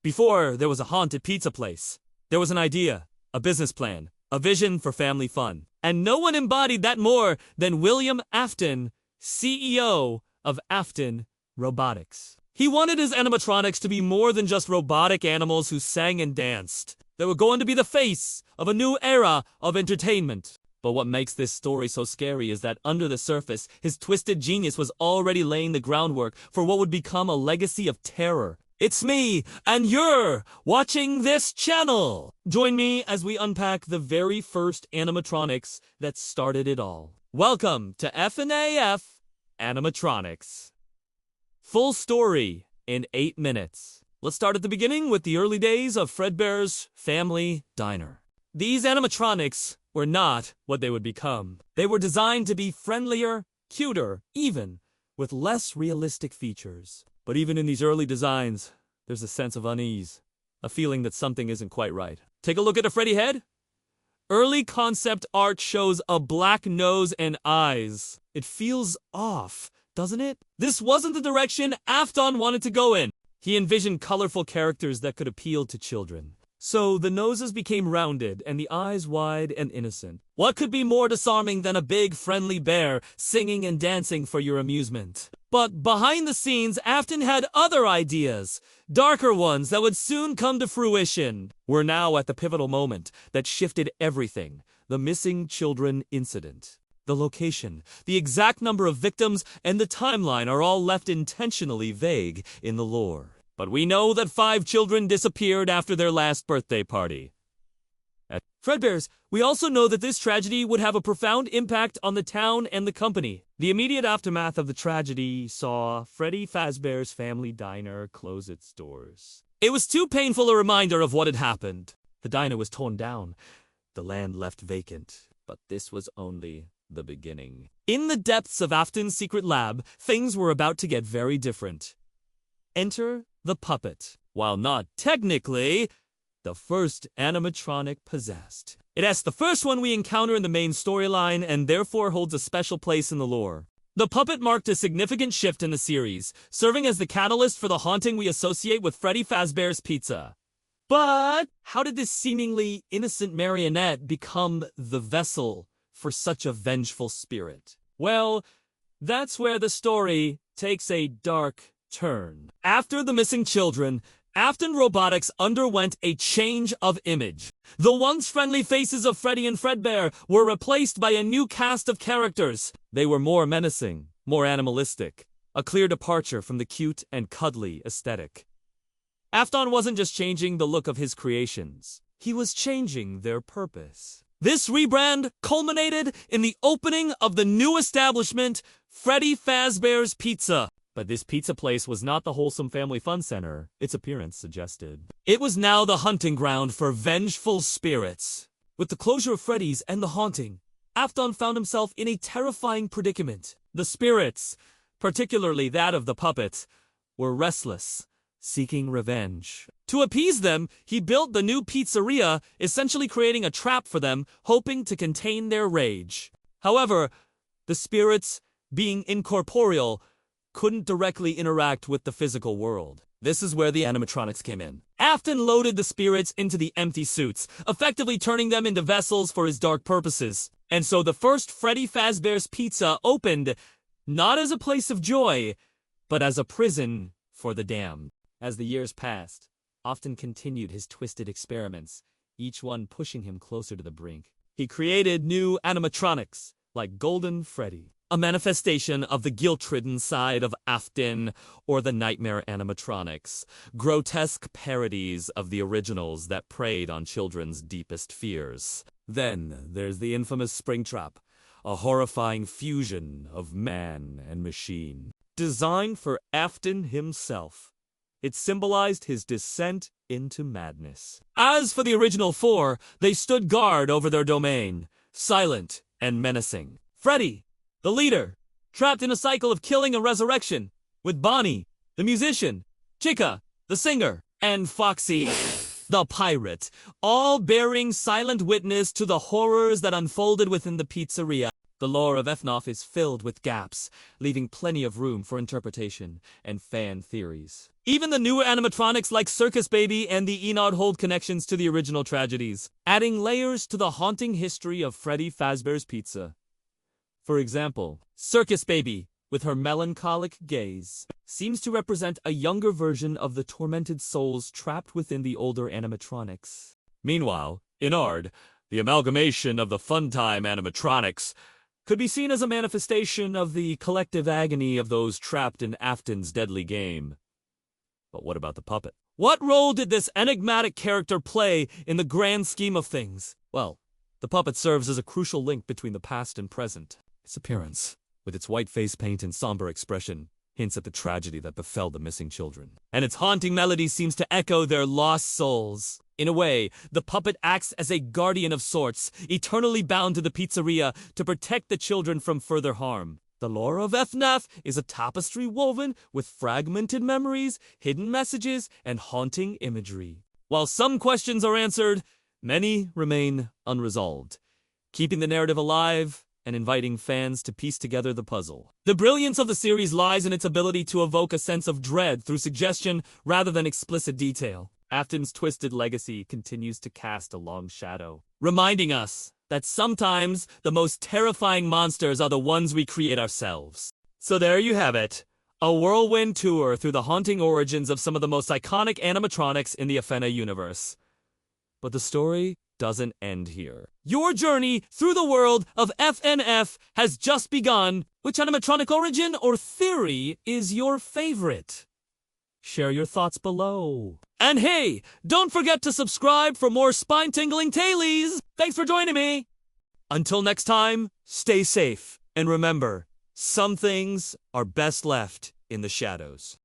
Before there was a haunted pizza place, there was an idea, a business plan, a vision for family fun. And no one embodied that more than William Afton, CEO of Afton Robotics. He wanted his animatronics to be more than just robotic animals who sang and danced. They were going to be the face of a new era of entertainment. But what makes this story so scary is that under the surface, his twisted genius was already laying the groundwork for what would become a legacy of terror. It's me, and you're watching this channel! Join me as we unpack the very first animatronics that started it all. Welcome to FNAF Animatronics. Full story in 8 minutes. Let's start at the beginning with the early days of Fredbear's Family Diner. These animatronics were not what they would become. They were designed to be friendlier, cuter, even with less realistic features. But even in these early designs, there's a sense of unease, a feeling that something isn't quite right. Take a look at a Freddy head. Early concept art shows a black nose and eyes. It feels off, doesn't it? This wasn't the direction Afton wanted to go in. He envisioned colorful characters that could appeal to children. So the noses became rounded and the eyes wide and innocent. What could be more disarming than a big friendly bear singing and dancing for your amusement? But behind the scenes, Afton had other ideas, darker ones that would soon come to fruition. We're now at the pivotal moment that shifted everything, the missing children incident. The location, the exact number of victims, and the timeline are all left intentionally vague in the lore. But we know that 5 children disappeared after their last birthday party. At Fredbear's, we also know that this tragedy would have a profound impact on the town and the company. The immediate aftermath of the tragedy saw Freddy Fazbear's Family Diner close its doors. It was too painful a reminder of what had happened. The diner was torn down, the land left vacant. But this was only the beginning. In the depths of Afton's secret lab, things were about to get very different. Enter the puppet. While not technically the first animatronic possessed, it's the first one we encounter in the main storyline and therefore holds a special place in the lore. The puppet marked a significant shift in the series, serving as the catalyst for the haunting we associate with Freddy Fazbear's Pizza. But how did this seemingly innocent marionette become the vessel for such a vengeful spirit? Well, that's where the story takes a dark turn. After the missing children, Afton Robotics underwent a change of image. The once friendly faces of Freddy and Fredbear were replaced by a new cast of characters. They were more menacing, more animalistic, a clear departure from the cute and cuddly aesthetic. Afton wasn't just changing the look of his creations, he was changing their purpose. This rebrand culminated in the opening of the new establishment, Freddy Fazbear's Pizza. But this pizza place was not the wholesome family fun center its appearance suggested. It was now the hunting ground for vengeful spirits. With the closure of Freddy's and the haunting, Afton found himself in a terrifying predicament. The spirits, particularly that of the puppet, were restless, seeking revenge. To appease them, he built the new pizzeria, essentially creating a trap for them, hoping to contain their rage. However, the spirits, being incorporeal, couldn't directly interact with the physical world. This is where the animatronics came in. Afton loaded the spirits into the empty suits, effectively turning them into vessels for his dark purposes. And so the first Freddy Fazbear's Pizza opened not as a place of joy, but as a prison for the damned. As the years passed, Afton continued his twisted experiments, each one pushing him closer to the brink. He created new animatronics, like Golden Freddy, a manifestation of the guilt-ridden side of Afton, or the nightmare animatronics, grotesque parodies of the originals that preyed on children's deepest fears. Then there's the infamous Springtrap, a horrifying fusion of man and machine. Designed for Afton himself, it symbolized his descent into madness. As for the original 4, they stood guard over their domain, silent and menacing. Freddy, the leader, trapped in a cycle of killing and resurrection, with Bonnie, the musician, Chica, the singer, and Foxy, the pirate, all bearing silent witness to the horrors that unfolded within the pizzeria. The lore of FNAF is filled with gaps, leaving plenty of room for interpretation and fan theories. Even the newer animatronics like Circus Baby and the Enod hold connections to the original tragedies, adding layers to the haunting history of Freddy Fazbear's Pizza. For example, Circus Baby, with her melancholic gaze, seems to represent a younger version of the tormented souls trapped within the older animatronics. Meanwhile, Enod, the amalgamation of the Funtime animatronics, could be seen as a manifestation of the collective agony of those trapped in Afton's deadly game. But what about the puppet? What role did this enigmatic character play in the grand scheme of things? Well, the puppet serves as a crucial link between the past and present. Its appearance, with its white face paint and somber expression, hints at the tragedy that befell the missing children. And its haunting melody seems to echo their lost souls. In a way, the puppet acts as a guardian of sorts, eternally bound to the pizzeria to protect the children from further harm. The lore of FNAF is a tapestry woven with fragmented memories, hidden messages, and haunting imagery. While some questions are answered, many remain unresolved, keeping the narrative alive and inviting fans to piece together the puzzle. The brilliance of the series lies in its ability to evoke a sense of dread through suggestion rather than explicit detail. Afton's twisted legacy continues to cast a long shadow, reminding us that sometimes the most terrifying monsters are the ones we create ourselves. So there you have it, a whirlwind tour through the haunting origins of some of the most iconic animatronics in the FNAF universe. But the story doesn't end here. Your journey through the world of FNF has just begun. Which animatronic origin or theory is your favorite? Share your thoughts below. And hey, don't forget to subscribe for more spine-tingling tailies. Thanks for joining me. Until next time, stay safe. And remember, some things are best left in the shadows.